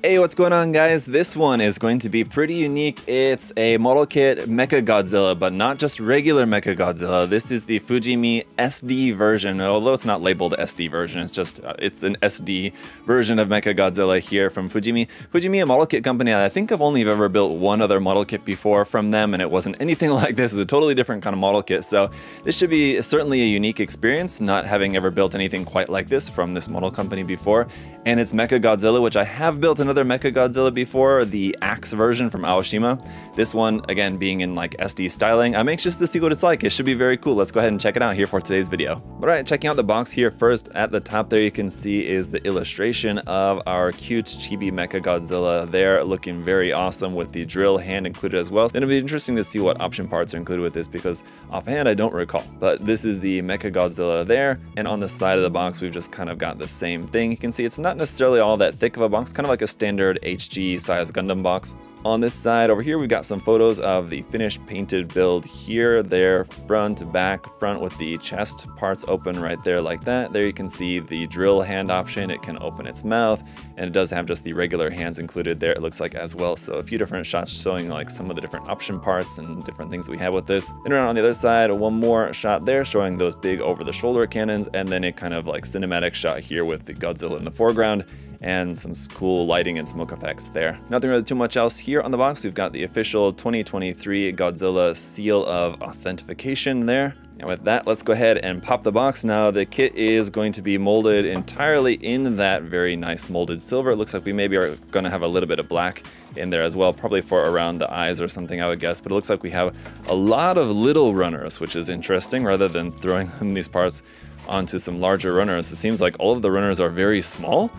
Hey, what's going on, guys? This one is going to be pretty unique. It's a model kit Mechagodzilla, but not just regular Mechagodzilla. This is the Fujimi SD version, although it's not labeled SD version. It's just, it's an SD version of Mechagodzilla here from Fujimi. Fujimi, a model kit company. I think I've only ever built one other model kit before from them, and it wasn't anything like this. It's a totally different kind of model kit. So this should be certainly a unique experience, not having ever built anything quite like this from this model company before. And it's Mechagodzilla, which I have built another Mechagodzilla before, the Axe version from Aoshima. This one, again, being in like SD styling. I'm anxious to see what it's like. It should be very cool. Let's go ahead and check it out here for today's video. Alright, checking out the box here first. At the top there you can see is the illustration of our cute chibi Mechagodzilla there, looking very awesome with the drill hand included as well. It'll be interesting to see what option parts are included with this because offhand I don't recall. But this is the Mechagodzilla there, and on the side of the box we've just kind of got the same thing. You can see it's not necessarily all that thick of a box, kind of like a standard HG size Gundam box. On this side over here, we've got some photos of the finished painted build here, there, front, back, front with the chest parts open right there like that. There you can see the drill hand option. It can open its mouth, and it does have just the regular hands included there, it looks like as well. So a few different shots showing like some of the different option parts and different things we have with this. Then around on the other side, one more shot there showing those big over the shoulder cannons, and then a kind of like cinematic shot here with the Godzilla in the foreground and some cool lighting and smoke effects there. Nothing really too much else here on the box. We've got the official 2023 Godzilla seal of authentication there. And with that, let's go ahead and pop the box. Now the kit is going to be molded entirely in that very nice molded silver. It looks like we maybe are going to have a little bit of black in there as well, probably for around the eyes or something, I would guess. But it looks like we have a lot of little runners, which is interesting, rather than throwing these parts onto some larger runners. It seems like all of the runners are very small.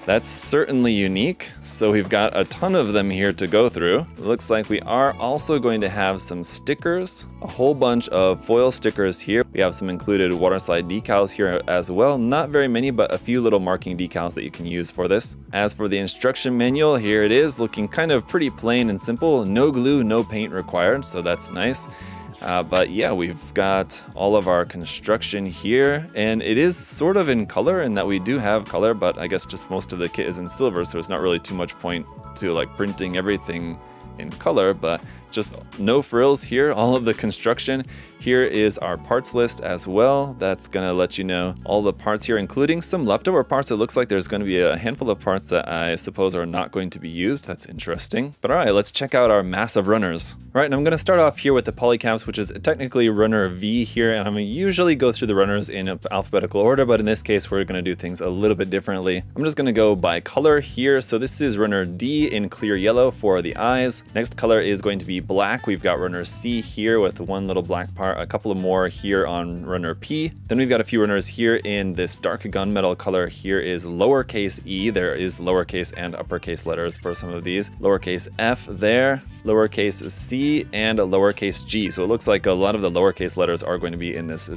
That's certainly unique, so we've got a ton of them here to go through. It looks like we are also going to have some stickers, a whole bunch of foil stickers here. We have some included waterslide decals here as well. Not very many, but a few little marking decals that you can use for this. As for the instruction manual, here it is, looking kind of pretty plain and simple. No glue, no paint required, so that's nice. But yeah, we've got all of our construction here, and it is sort of in color in that we do have color, but I guess just most of the kit is in silver, so it's not really too much point to like printing everything in color, but just no frills here, all of the construction. Here is our parts list as well. That's gonna let you know all the parts here, including some leftover parts. It looks like there's gonna be a handful of parts that I suppose are not going to be used. That's interesting. But all right, let's check out our massive runners. All right, and I'm gonna start off here with the polycaps, which is technically runner V here, and I'm gonna usually go through the runners in alphabetical order, but in this case, we're gonna do things a little bit differently. I'm just gonna go by color here. So this is runner D in clear yellow for the eyes. Next color is going to be black. We've got runner C here with one little black part, a couple of more here on runner P. Then we've got a few runners here in this dark gunmetal color. Here is lowercase e. There is lowercase and uppercase letters for some of these. Lowercase f there, lowercase c, and a lowercase g. So it looks like a lot of the lowercase letters are going to be in this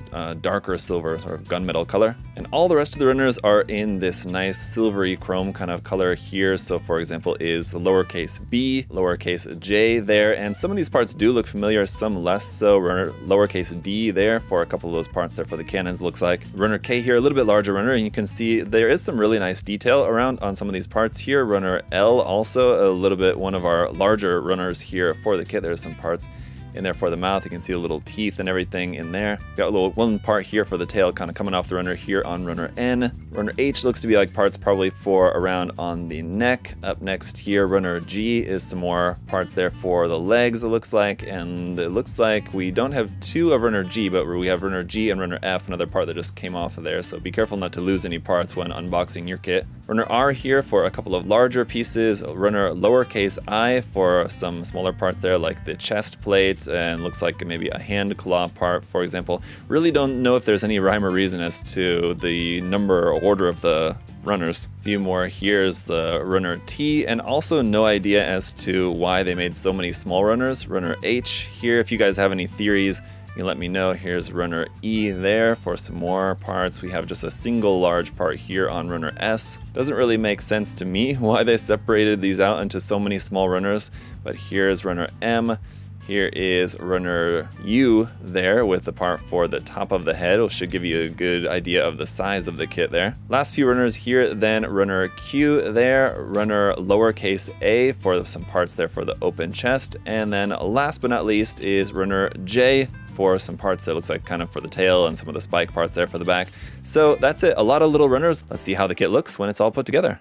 darker silver sort of gunmetal color. And all the rest of the runners are in this nice silvery chrome kind of color here. So for example is lowercase b, lowercase j there, and some of these parts do look familiar, some less so. Runner lowercase d there for a couple of those parts there for the cannons, looks like. Runner K here, a little bit larger runner, and you can see there is some really nice detail around on some of these parts here. Runner L also a little bit one of our larger runners here for the kit. There's some parts in there for the mouth. You can see the little teeth and everything in there. Got a little one part here for the tail kind of coming off the runner here on runner N. Runner H looks to be like parts probably for around on the neck. Up next here, runner G is some more parts there for the legs, it looks like. And it looks like we don't have two of runner G, but we have runner G and runner F, another part that just came off of there. So be careful not to lose any parts when unboxing your kit. Runner R here for a couple of larger pieces. Runner lowercase I for some smaller parts there like the chest plate, and looks like maybe a hand claw part, for example. Really don't know if there's any rhyme or reason as to the number or order of the runners. A few more. Here's the runner T, and also no idea as to why they made so many small runners. Runner H here, if you guys have any theories, you can let me know. Here's runner E there for some more parts. We have just a single large part here on runner S. Doesn't really make sense to me why they separated these out into so many small runners, but here's runner M. Here is runner U there with the part for the top of the head, which should give you a good idea of the size of the kit there. Last few runners here, then runner Q there, runner lowercase a for some parts there for the open chest, and then last but not least is runner J for some parts that looks like kind of for the tail and some of the spike parts there for the back. So that's it, a lot of little runners. Let's see how the kit looks when it's all put together.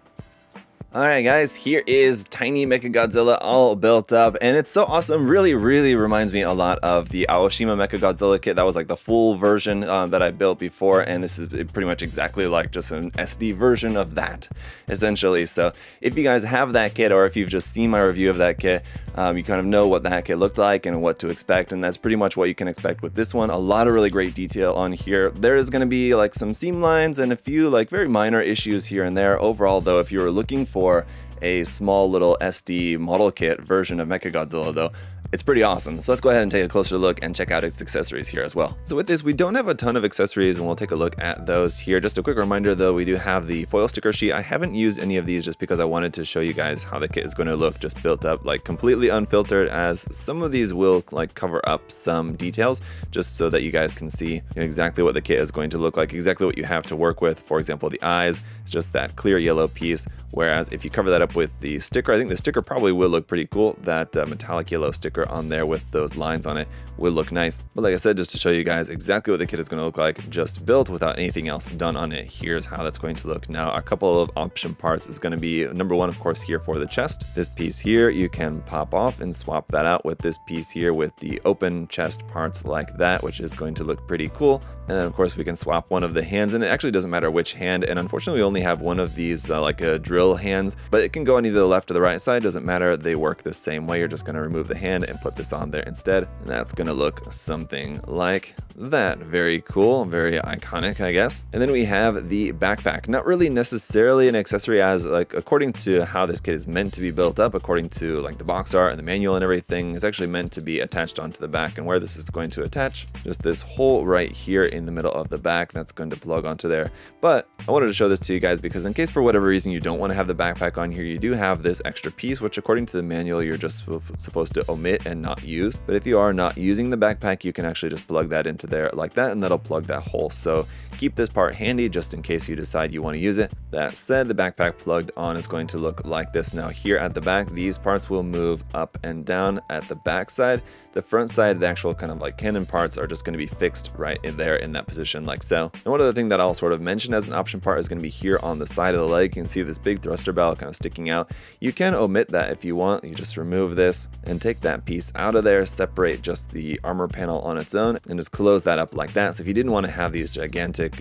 Alright guys, here is tiny Mechagodzilla all built up, and it's so awesome. Really reminds me a lot of the Aoshima Mechagodzilla kit. That was like the full version that I built before, and this is pretty much exactly like just an SD version of that, essentially. So if you guys have that kit, or if you've just seen my review of that kit, you kind of know what that kit looked like and what to expect, and that's pretty much what you can expect with this one. A lot of really great detail on here. There is going to be like some seam lines and a few like very minor issues here and there. Overall though, if you were looking for a small little SD model kit version of Mechagodzilla though, it's pretty awesome. So let's go ahead and take a closer look and check out its accessories here as well. So with this, we don't have a ton of accessories, and we'll take a look at those here. Just a quick reminder though, we do have the foil sticker sheet. I haven't used any of these just because I wanted to show you guys how the kit is going to look just built up like completely unfiltered, as some of these will like cover up some details just so that you guys can see exactly what the kit is going to look like, exactly what you have to work with. For example, the eyes, it's just that clear yellow piece, whereas if you cover that up with the sticker, I think the sticker probably will look pretty cool. That metallic yellow sticker on there with those lines on it will look nice. But like I said, just to show you guys exactly what the kit is going to look like just built without anything else done on it, here's how that's going to look. Now a couple of option parts is going to be number one, of course, here for the chest. This piece here you can pop off and swap that out with this piece here with the open chest parts like that, which is going to look pretty cool. And then of course we can swap one of the hands, and it actually doesn't matter which hand, and unfortunately we only have one of these like drill hands, but it can go on either the left or the right side, doesn't matter, they work the same way. You're just going to remove the hand and put this on there instead, and that's going to look something like that. Very cool, very iconic, I guess. And then we have the backpack. Not really necessarily an accessory, as like according to how this kit is meant to be built up, according to like the box art and the manual and everything, it's actually meant to be attached onto the back. And where this is going to attach, just this hole right here in the middle of the back, that's going to plug onto there. But I wanted to show this to you guys because in case for whatever reason you don't want to have the backpack on here, you do have this extra piece, which according to the manual you're just supposed to omit and not use. But if you are not using the backpack, you can actually just plug that into there like that, and that'll plug that hole. So keep this part handy just in case you decide you want to use it. That said, the backpack plugged on is going to look like this. Now here at the back, these parts will move up and down at the back side. The front side, the actual kind of like cannon parts, are just going to be fixed right in there in that position like so. And one other thing that I'll sort of mention as an option part is going to be here on the side of the leg. You can see this big thruster bell kind of sticking out. You can omit that if you want. You just remove this and take that piece out of there, separate just the armor panel on its own, and just close that up like that. So if you didn't want to have these gigantic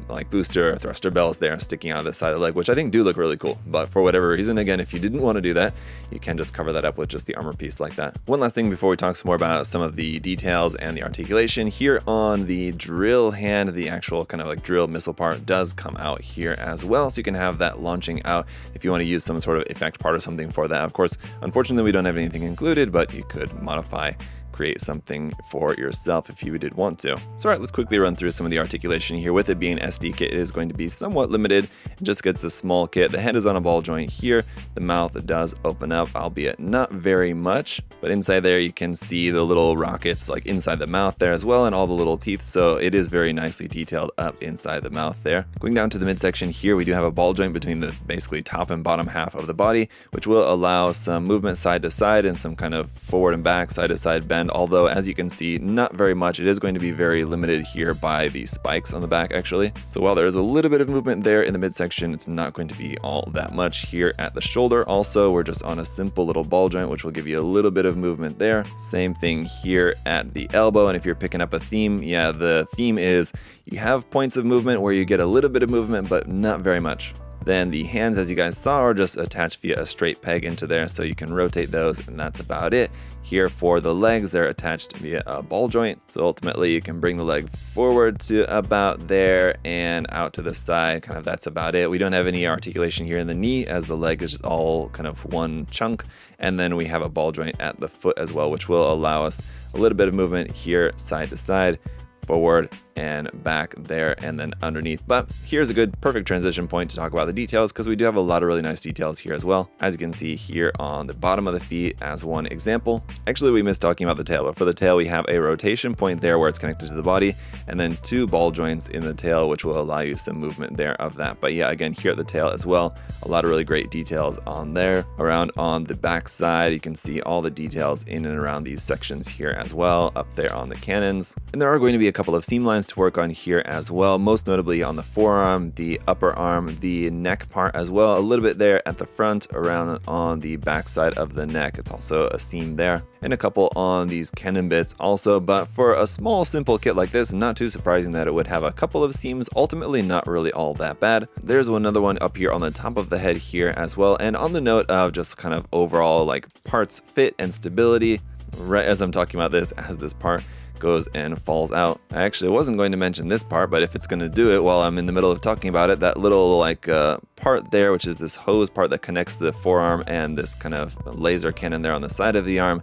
like booster or thruster bells there sticking out of the side of the leg, which I think do look really cool, but for whatever reason, again, if you didn't want to do that, you can just cover that up with just the armor piece like that. One last thing before we talk some more about some of the details and the articulation, here on the drill hand, the actual kind of like drill missile part does come out here as well, so you can have that launching out if you want to use some sort of effect part or something for that. Of course, unfortunately we don't have anything included, but you could modify, create something for yourself if you did want to. So alright, let's quickly run through some of the articulation here. With it being an SD kit, it is going to be somewhat limited. It just gets a small kit. The head is on a ball joint here. The mouth does open up, albeit not very much, but inside there you can see the little rockets like inside the mouth there as well, and all the little teeth, so it is very nicely detailed up inside the mouth there. Going down to the midsection here, we do have a ball joint between the basically top and bottom half of the body, which will allow some movement side to side and some kind of forward and back, side to side bend, although as you can see, not very much. It is going to be very limited here by the spikes on the back actually. So while there is a little bit of movement there in the midsection, it's not going to be all that much here at the shoulder. Also, we're just on a simple little ball joint, which will give you a little bit of movement there. Same thing here at the elbow, and if you're picking up a theme, yeah, the theme is you have points of movement where you get a little bit of movement, but not very much. Then the hands, as you guys saw, are just attached via a straight peg into there, so you can rotate those, and that's about it. Here for the legs, they're attached via a ball joint, so ultimately you can bring the leg forward to about there and out to the side, kind of that's about it. We don't have any articulation here in the knee, as the leg is just all kind of one chunk, and then we have a ball joint at the foot as well, which will allow us a little bit of movement here side to side, forward and back there and then underneath. But here's a good perfect transition point to talk about the details, because we do have a lot of really nice details here as well. As you can see here on the bottom of the feet as one example. Actually, we missed talking about the tail, but for the tail we have a rotation point there where it's connected to the body, and then 2 ball joints in the tail, which will allow you some movement there of that. But yeah, again, here at the tail as well, a lot of really great details on there. Around on the back side, you can see all the details in and around these sections here as well, up there on the cannons. And there are going to be a couple of seam lines to work on here as well, most notably on the forearm, the upper arm, the neck part as well, a little bit there at the front, around on the back side of the neck. It's also a seam there, and a couple on these cannon bits also. But for a small simple kit like this, not too surprising that it would have a couple of seams, ultimately not really all that bad. There's another one up here on the top of the head here as well. And on the note of just kind of overall like parts fit and stability, right as I'm talking about this, as this part goes and falls out. I actually wasn't going to mention this part, but if it's going to do it while I'm in the middle of talking about it, that little like part there, which is this hose part that connects the forearm and this kind of laser cannon there on the side of the arm,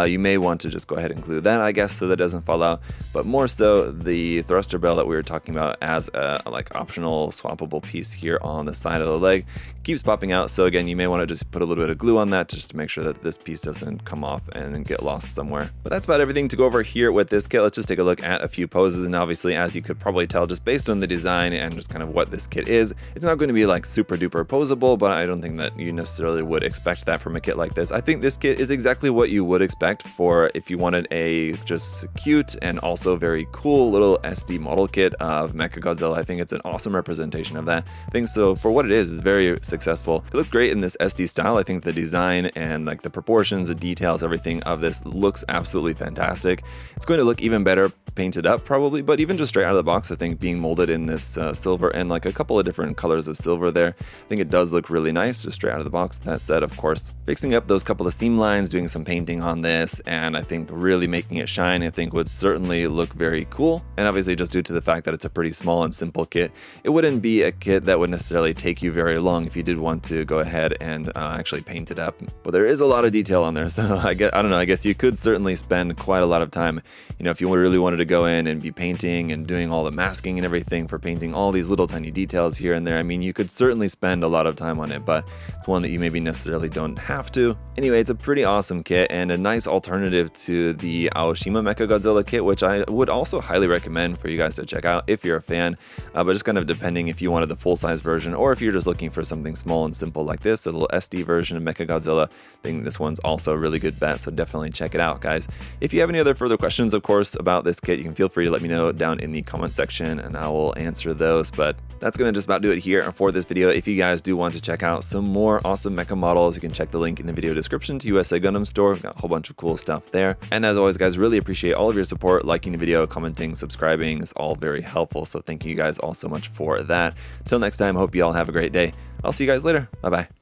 you may want to just go ahead and glue that, I guess, so that doesn't fall out. But more so the thruster bell that we were talking about as a like optional swappable piece here on the side of the leg keeps popping out. So again, you may want to just put a little bit of glue on that just to make sure that this piece doesn't come off and get lost somewhere. But that's about everything to go over here with this kit. Let's just take a look at a few poses. And obviously, as you could probably tell just based on the design and just kind of what this kit is, it's not going to be like super duper posable, but I don't think that you necessarily would expect that from a kit like this. I think this kit is exactly what you would expect for if you wanted a just cute and also very cool little SD model kit of Mechagodzilla. I think it's an awesome representation of that. I think so for what it is, it's very successful. It looked great in this SD style. I think the design and like the proportions, the details, everything of this looks absolutely fantastic. It's going to look even better painted up probably, but even just straight out of the box, I think being molded in this silver and like a couple of different colors of silver there, I think it does look really nice just straight out of the box. That said, of course, fixing up those couple of seam lines, doing some painting on this, and I think really making it shine, I think would certainly look very cool. And obviously just due to the fact that it's a pretty small and simple kit, it wouldn't be a kit that would necessarily take you very long if you did want to go ahead and actually paint it up. But there is a lot of detail on there, so I don't know, I guess you could certainly spend quite a lot of time, you know, if you really wanted to go in and be painting and doing all the masking and everything for painting all these little tiny details here and there. I mean, you could certainly spend a lot of time on it, but it's one that you maybe necessarily don't have to. Anyway, it's a pretty awesome kit and a nice alternative to the Aoshima Mechagodzilla kit, which I would also highly recommend for you guys to check out if you're a fan, but just kind of depending if you wanted the full-size version or if you're just looking for something small and simple like this, a little SD version of Mechagodzilla. I think this one's also a really good bet, so definitely check it out, guys. If you have any other further questions, of course, about this kit, you can feel free to let me know down in the comment section and I will answer those. But that's going to just about do it here for this video. If you guys do want to check out some more awesome mecha models, you can check the link in the video description to USA Gundam Store. We've got a whole bunch of cool stuff there. And as always, guys, really appreciate all of your support, liking the video, commenting, subscribing. It's all very helpful. So thank you guys all so much for that. Till next time, hope you all have a great day. I'll see you guys later. Bye-bye.